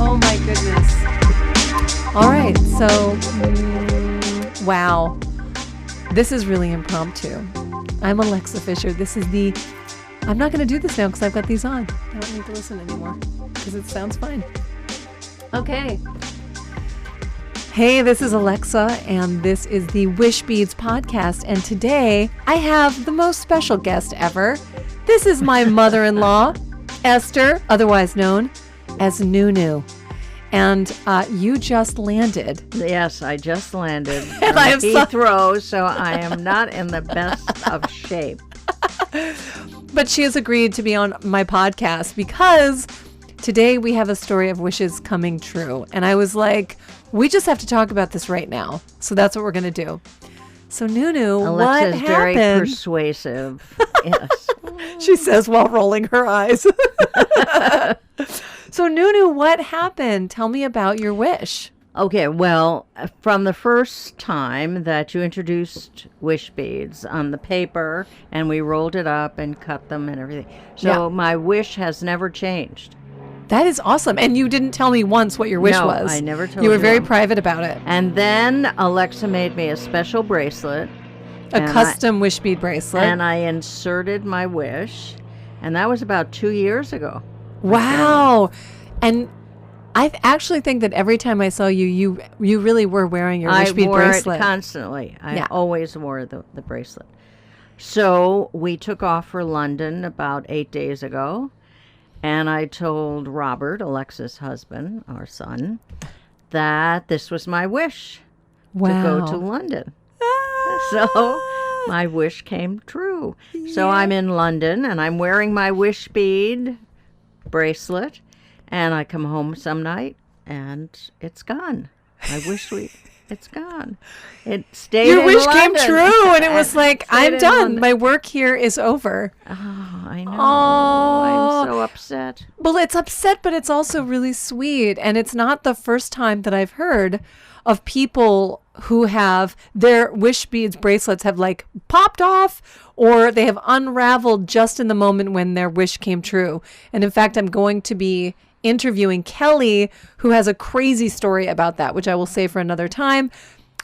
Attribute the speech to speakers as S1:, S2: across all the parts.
S1: Oh my goodness. All right, so, wow. This is really impromptu. I'm Alexa Fischer. I'm not going to do this now because I've got these on. I don't need to listen anymore because it sounds fine. Okay. Hey, this is Alexa, and this is the Wishbeads podcast. And today I have the most special guest ever. This is my mother-in-law, Esther, otherwise known as Nunu. And you just landed.
S2: Yes, I just landed
S1: And I am
S2: Heathrow, so I am not in the best of shape.
S1: But she has agreed to be on my podcast because today we have a story of wishes coming true. And I was like, we just have to talk about this right now. So that's what we're going to do. So Nunu,
S2: Alexa's
S1: what happened?
S2: Very persuasive. Yes.
S1: She says while rolling her eyes. So Nunu, what happened? Tell me about your wish.
S2: Okay, well, from the first time that you introduced Wishbeads on the paper and we rolled it up and cut them and everything. So my wish has never changed.
S1: That is awesome. And you didn't tell me once what your wish was.
S2: No, I never told you.
S1: You were very private about it.
S2: And then Alexa made me a special bracelet.
S1: A custom wish bead bracelet.
S2: And I inserted my wish. And that was about 2 years ago.
S1: Wow. And I actually think that every time I saw you, you really were wearing your wish bead bracelet.
S2: I wore it constantly. I always wore the bracelet. So we took off for London about 8 days ago. And I told Robert, Alexa's husband, our son, that this was my wish to go to London. So my wish came true. Yeah. So I'm in London and I'm wearing my wish bead bracelet. And I come home some night and it's gone. My wish it's gone. It stayed
S1: Your
S2: in
S1: wish
S2: London.
S1: came true and it was like, I'm done.
S2: London.
S1: My work here is over.
S2: Oh, I know.
S1: Oh.
S2: I'm so upset.
S1: Well, it's upset, but it's also really sweet. And it's not the first time that I've heard of people who have their wish beads bracelets have like popped off or they have unraveled just in the moment when their wish came true. And in fact, I'm going to be interviewing Kelly, who has a crazy story about that, which I will say for another time,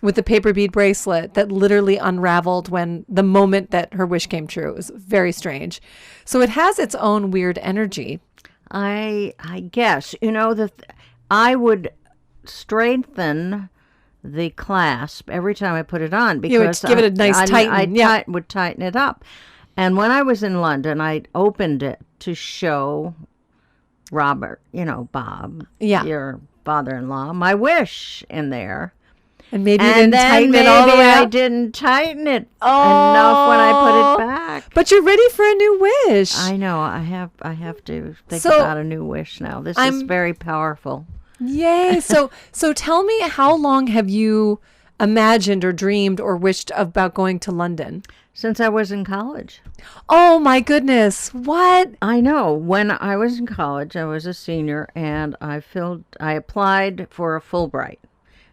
S1: with the paper bead bracelet that literally unraveled when the moment that her wish came true. It was very strange. So it has its own weird energy.
S2: I guess, I would strengthen the clasp every time I put it on because
S1: you would give it a nice tighten.
S2: I would tighten it up. And when I was in London, I opened it to show Robert, Bob, your father-in-law, my wish in there.
S1: And maybe you didn't tighten it all the way up?
S2: I didn't tighten it enough when I put it back.
S1: But you're ready for a new wish.
S2: I know. I have to think about a new wish now. This is very powerful.
S1: Yay. So tell me, how long have you imagined or dreamed or wished about going to London?
S2: Since I was in college.
S1: Oh, my goodness. What?
S2: I know. When I was in college, I was a senior, and I applied for a Fulbright.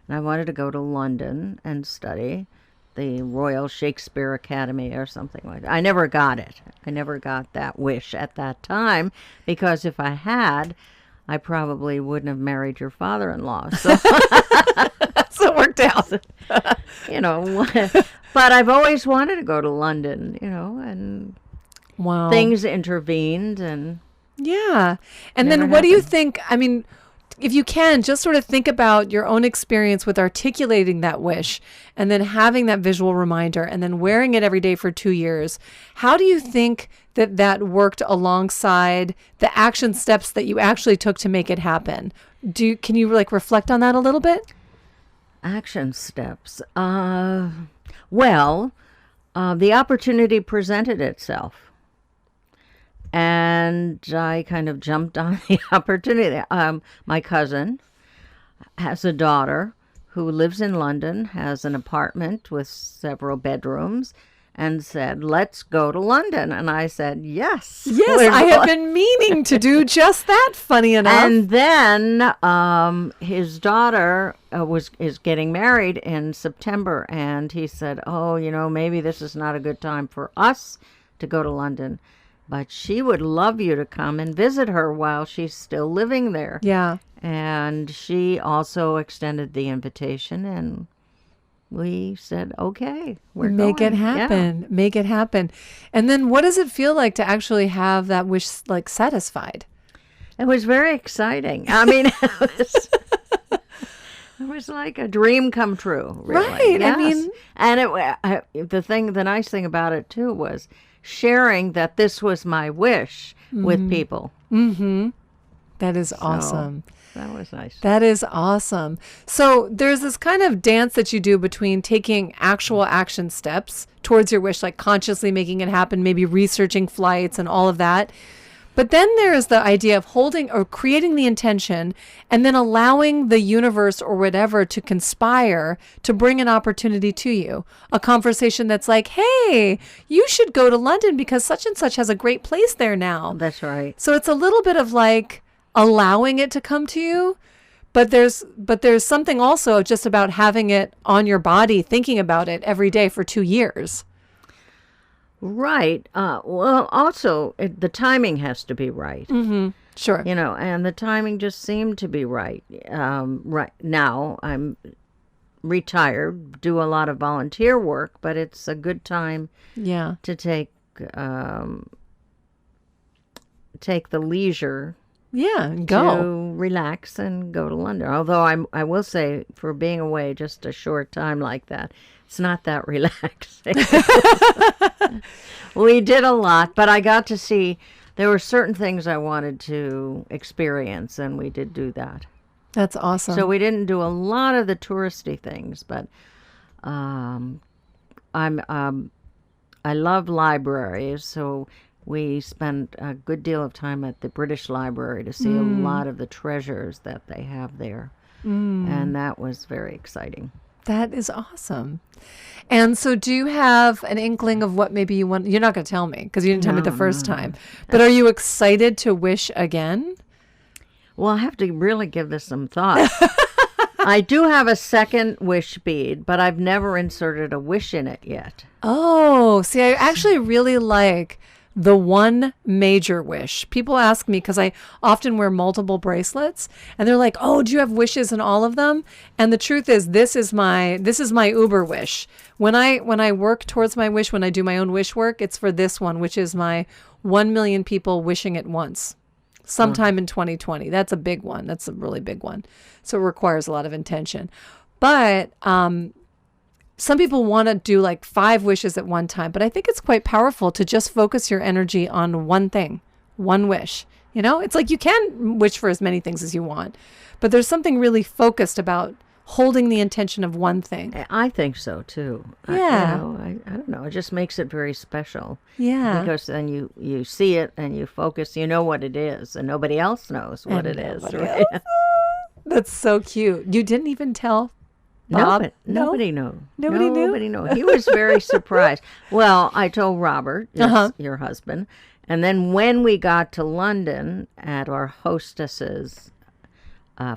S2: And I wanted to go to London and study the Royal Shakespeare Academy or something like that. I never got it. I never got that wish at that time, because if I had, I probably wouldn't have married your father-in-law. So,
S1: so it worked out.
S2: But I've always wanted to go to London, and things intervened and
S1: yeah. And then what do you think? I mean, if you can, just sort of think about your own experience with articulating that wish and then having that visual reminder and then wearing it every day for 2 years. How do you think that worked alongside the action steps that you actually took to make it happen? Can you reflect on that a little bit?
S2: Action steps. Well, the opportunity presented itself, and I kind of jumped on the opportunity. My cousin has a daughter who lives in London, has an apartment with several bedrooms, and said, let's go to London. And I said, yes.
S1: Yes, I have been meaning to do just that, funny enough.
S2: And then his daughter is getting married in September. And he said, oh, maybe this is not a good time for us to go to London. But she would love you to come and visit her while she's still living there.
S1: Yeah.
S2: And she also extended the invitation, and we said, okay, we're
S1: Make
S2: going.
S1: it happen. Make it happen. And then what does it feel like to actually have that wish like satisfied?
S2: It was very exciting. I mean, it was like a dream come true, really.
S1: Right.
S2: Yes.
S1: I mean,
S2: and the nice thing about it too was sharing that this was my wish with people.
S1: Mm-hmm. That is awesome.
S2: That was nice.
S1: That is awesome. So there's this kind of dance that you do between taking actual action steps towards your wish, like consciously making it happen, maybe researching flights and all of that. But then there is the idea of holding or creating the intention and then allowing the universe or whatever to conspire to bring an opportunity to you. A conversation that's like, hey, you should go to London because such and such has a great place there now.
S2: That's right.
S1: So it's a little bit of like allowing it to come to you. But there's something also just about having it on your body, thinking about it every day for 2 years.
S2: Right. Well, also, the timing has to be right.
S1: Mm-hmm. Sure.
S2: You know, and the timing just seemed to be right. Right now, I'm retired, do a lot of volunteer work, but it's a good time to take the leisure
S1: and go.
S2: to relax and go to London. Although I will say, for being away just a short time like that, it's not that relaxing. We did a lot, but I got to see there were certain things I wanted to experience, and we did do that.
S1: That's awesome.
S2: So we didn't do a lot of the touristy things, but I love libraries, so we spent a good deal of time at the British Library to see a lot of the treasures that they have there. And that was very exciting.
S1: That is awesome. And so do you have an inkling of what maybe you want? You're not going to tell me because you didn't tell me the first time. But are you excited to wish again?
S2: Well, I have to really give this some thought. I do have a second wish bead, but I've never inserted a wish in it yet.
S1: Oh, see, I actually really like the one major wish. People ask me because I often wear multiple bracelets and they're like, oh, do you have wishes in all of them? And the truth is this is my Uber wish. When I work towards my wish, when I do my own wish work, it's for this one, which is my 1 million people wishing at once sometime in 2020. That's a big one. That's a really big one. So it requires a lot of intention. But some people want to do like 5 wishes at one time, but I think it's quite powerful to just focus your energy on one thing, one wish. You know, it's like you can wish for as many things as you want, but there's something really focused about holding the intention of one thing.
S2: I think so too.
S1: Yeah.
S2: I don't know. It just makes it very special.
S1: Yeah.
S2: Because then you see it and you focus, you know what it is, and nobody else knows what it is. Right?
S1: That's so cute. You didn't even tell Bob?
S2: Nobody knew.
S1: Nobody knew?
S2: Nobody knew. He was very surprised. Well, I told Robert, your husband, and then when we got to London at our hostess's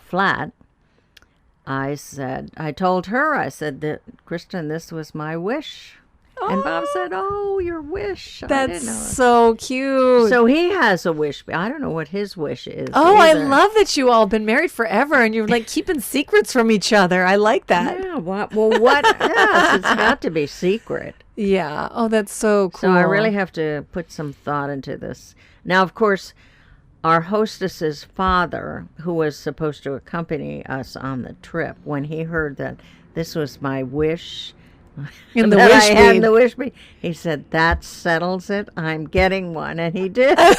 S2: flat, I told her, I said that, Kristen, this was my wish. And Bob said, oh, your wish.
S1: That's so cute.
S2: So he has a wish. I don't know what his wish is.
S1: Oh,
S2: either.
S1: I love that you all been married forever and you're like keeping secrets from each other. I like that.
S2: Yeah, what? Yes, it's got to be secret.
S1: Yeah. Oh, that's so cool.
S2: So I really have to put some thought into this. Now, of course, our hostess's father, who was supposed to accompany us on the trip, when he heard that this was my wish,
S1: in the
S2: wish bead, the wish bead, he said, that settles it. I'm getting one. And he did.
S1: Well,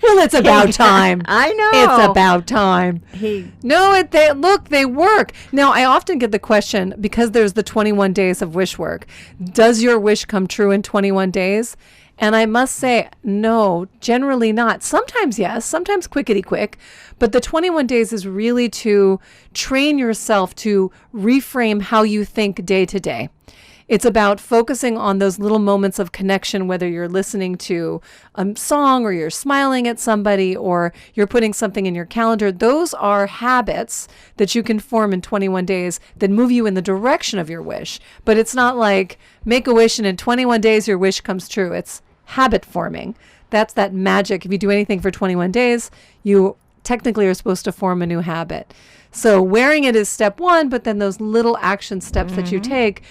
S1: it's about time.
S2: I know.
S1: It's about time. They work. Now, I often get the question, because there's the 21 days of wish work, does your wish come true in 21 days? And I must say, no, generally not. Sometimes yes, sometimes quickety quick. But the 21 days is really to train yourself to reframe how you think day to day. It's about focusing on those little moments of connection, whether you're listening to a song or you're smiling at somebody or you're putting something in your calendar. Those are habits that you can form in 21 days that move you in the direction of your wish. But it's not like make a wish and in 21 days your wish comes true. It's habit forming. That's that magic. If you do anything for 21 days, you technically are supposed to form a new habit. So wearing it is step one, but then those little action steps that you take,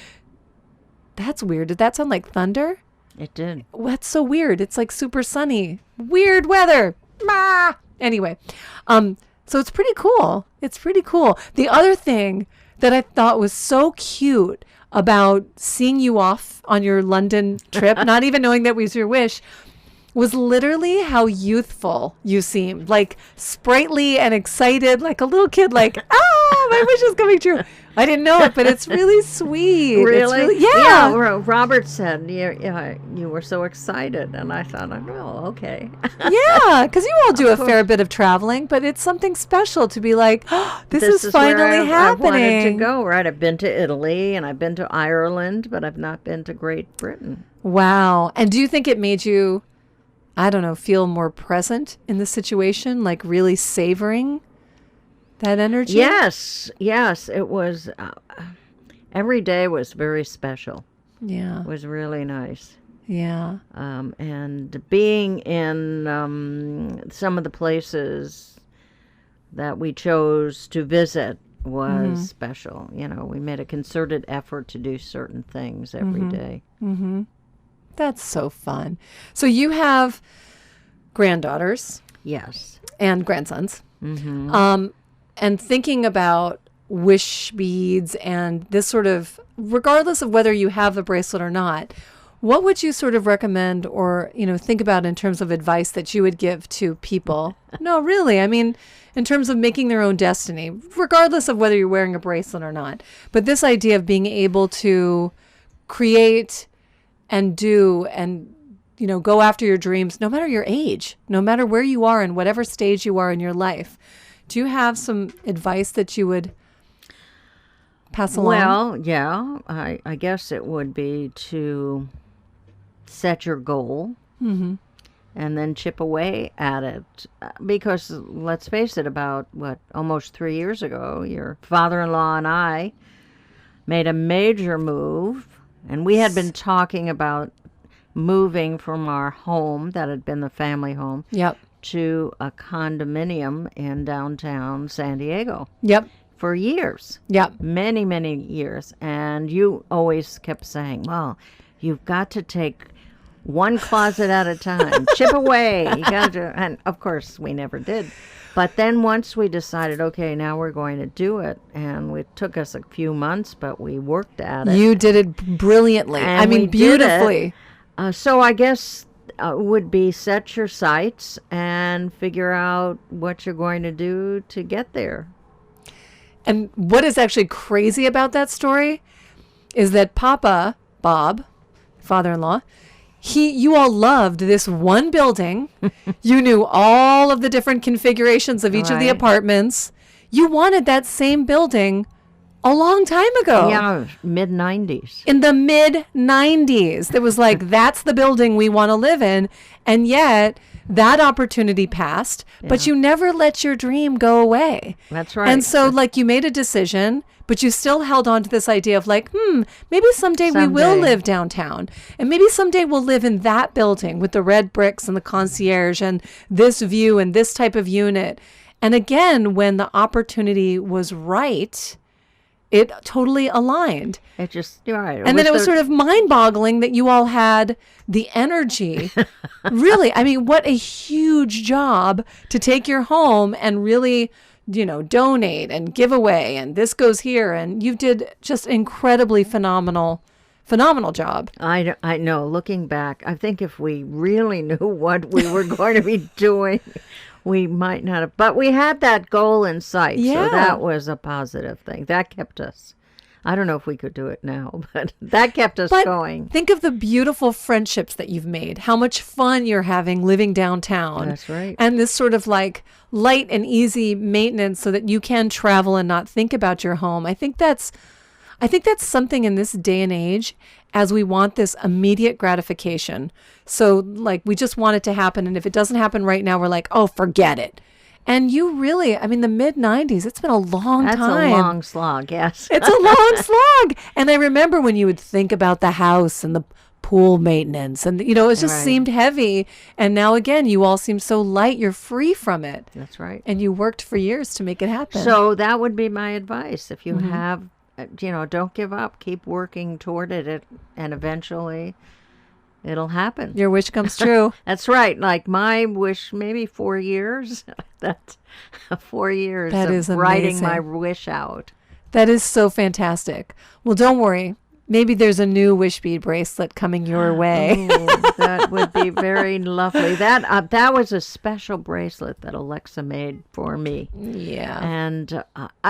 S1: that's weird. Did that sound like thunder?
S2: It did.
S1: That's so weird. It's like super sunny. Weird weather. Anyway, so it's pretty cool. It's pretty cool. The other thing that I thought was so cute about seeing you off on your London trip, not even knowing that was your wish, was literally how youthful you seemed. Like sprightly and excited, like a little kid, like, my wish is coming true. I didn't know it, but it's really sweet.
S2: Really?
S1: Yeah.
S2: Robert said you were so excited, and I thought, oh, okay.
S1: Yeah, because you all do a fair bit of traveling, but it's something special to be like, this is finally happening.
S2: I wanted to go, right? I've been to Italy, and I've been to Ireland, but I've not been to Great Britain.
S1: Wow. And do you think it made you, I don't know, feel more present in the situation, like really savoring that energy?
S2: Yes, it was. Every day was very special.
S1: Yeah.
S2: It was really nice.
S1: Yeah.
S2: And being in some of the places that we chose to visit was special. You know, we made a concerted effort to do certain things every day.
S1: Mm-hmm. That's so fun. So you have granddaughters.
S2: Yes.
S1: And grandsons. And thinking about Wishbeads and this sort of, regardless of whether you have the bracelet or not, what would you sort of recommend or, think about in terms of advice that you would give to people? No, really. I mean, in terms of making their own destiny, regardless of whether you're wearing a bracelet or not. But this idea of being able to create and do and, go after your dreams, no matter your age, no matter where you are and whatever stage you are in your life. Do you have some advice that you would pass along?
S2: Well, yeah, I guess it would be to set your goal and then chip away at it. Because let's face it, about, almost 3 years ago, your father-in-law and I made a major move. And we had been talking about moving from our home that had been the family home.
S1: Yep.
S2: To a condominium in downtown San Diego.
S1: Yep.
S2: For years.
S1: Yep.
S2: Many, many years. And you always kept saying, well, you've got to take one closet at a time. Chip away. You got to. And of course, we never did. But then once we decided, okay, now we're going to do it. And it took us a few months, but we worked at it.
S1: You did it brilliantly.
S2: And
S1: I mean, beautifully.
S2: So I guess would be set your sights and figure out what you're going to do to get there.
S1: And what is actually crazy about that story is that Papa, Bob, father-in-law, you all loved this one building. You knew all of the different configurations of each of the apartments. You wanted that same building a long time ago.
S2: Yeah, mid-90s.
S1: In the mid-90s. It was like, that's the building we want to live in. And yet, that opportunity passed, but you never let your dream go away.
S2: That's right.
S1: And so, you made a decision, but you still held on to this idea of maybe someday we will live downtown. And maybe someday we'll live in that building with the red bricks and the concierge and this view and this type of unit. And again, when the opportunity was right, it totally aligned.
S2: It just, you're right.
S1: And then it was sort of mind-boggling that you all had the energy. Really, I mean, what a huge job to take your home and really, donate and give away. And this goes here. And you did just incredibly phenomenal job.
S2: I know. Looking back, I think if we really knew what we were going to be doing, we might not have, but we had that goal in sight.
S1: Yeah.
S2: So that was a positive thing. That kept us. I don't know if we could do it now, but that kept us going.
S1: Think of the beautiful friendships that you've made, how much fun you're having living downtown.
S2: That's right.
S1: And this sort of light and easy maintenance so that you can travel and not think about your home. I think that's something in this day and age, as we want this immediate gratification. So we just want it to happen. And if it doesn't happen right now, we're like, oh, forget it. And you really, I mean, the mid-90s, it's been a long time.
S2: That's a long slog, yes.
S1: It's a long slog. And I remember when you would think about the house and the pool maintenance. And, it just seemed heavy. And now again, you all seem so light. You're free from it.
S2: That's right.
S1: And you worked for years to make it happen.
S2: So that would be my advice. If you have, don't give up. Keep working toward it, and eventually it'll happen.
S1: Your wish comes true.
S2: That's right. Like my wish, maybe 4 years. That's 4 years
S1: that
S2: of
S1: is
S2: writing my wish out.
S1: That is so fantastic. Well, don't worry. Maybe there's a new Wishbead bracelet coming your way.
S2: Oh, that would be very lovely. That was a special bracelet that Alexa made for me.
S1: Yeah.
S2: And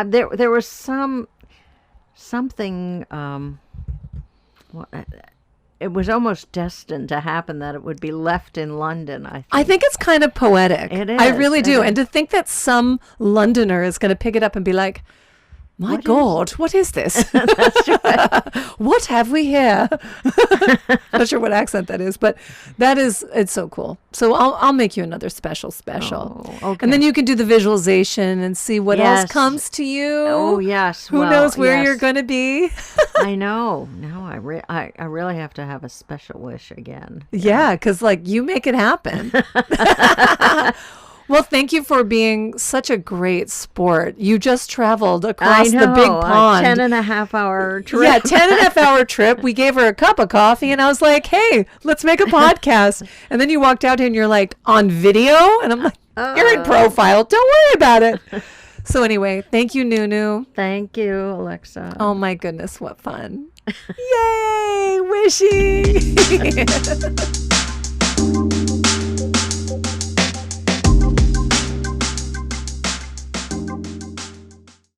S2: there was something. It was almost destined to happen that it would be left in London, I think
S1: it's kind of poetic.
S2: It is.
S1: I really do. And to think that some Londoner is going to pick it up and be like, my God, what is this?
S2: That's right.
S1: What have we here? Not sure what accent that is, but it's so cool. So I'll make you another special.
S2: Oh, okay.
S1: And then you can do the visualization and see what else comes to you.
S2: Oh, yes.
S1: Who knows where you're going to be?
S2: I know. No, I really have to have a special wish again.
S1: Yeah, because you make it happen. Well, thank you for being such a great sport. You just traveled across the big pond.
S2: 10.5-hour trip.
S1: Yeah, 10.5-hour trip. We gave her a cup of coffee and I was like, hey, let's make a podcast. And then you walked out and you're like, on video? And I'm like, you're in profile. Don't worry about it. So anyway, thank you, Nunu.
S2: Thank you, Alexa.
S1: Oh my goodness, what fun. Yay, wishing.